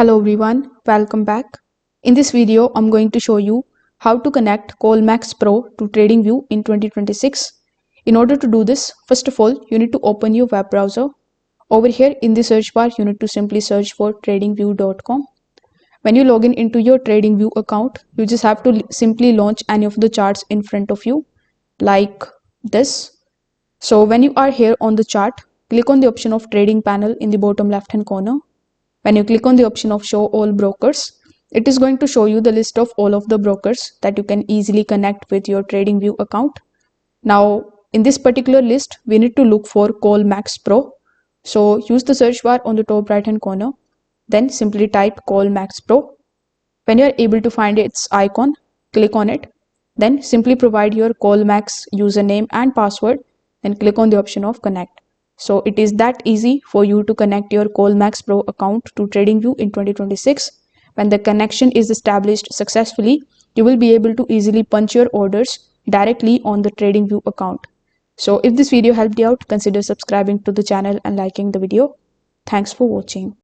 Hello everyone, welcome back. In this video, I'm going to show you how to connect ColmexPro to TradingView in 2026. In order to do this, first of all, you need to open your web browser. Over here in the search bar, you need to simply search for tradingview.com. When you log in into your TradingView account, you just have to simply launch any of the charts in front of you, like this. So when you are here on the chart, click on the option of trading panel in the bottom left hand corner. When you click on the option of show all brokers, it is going to show you the list of all of the brokers that you can easily connect with your TradingView account. Now, in this particular list, we need to look for ColmexPro. So use the search bar on the top right hand corner, then simply type ColmexPro. When you are able to find its icon, click on it, then simply provide your Colmex username and password, then click on the option of connect. So it is that easy for you to connect your ColmexPro account to TradingView in 2026. When the connection is established successfully, you will be able to easily punch your orders directly on the TradingView account. So if this video helped you out, consider subscribing to the channel and liking the video. Thanks for watching.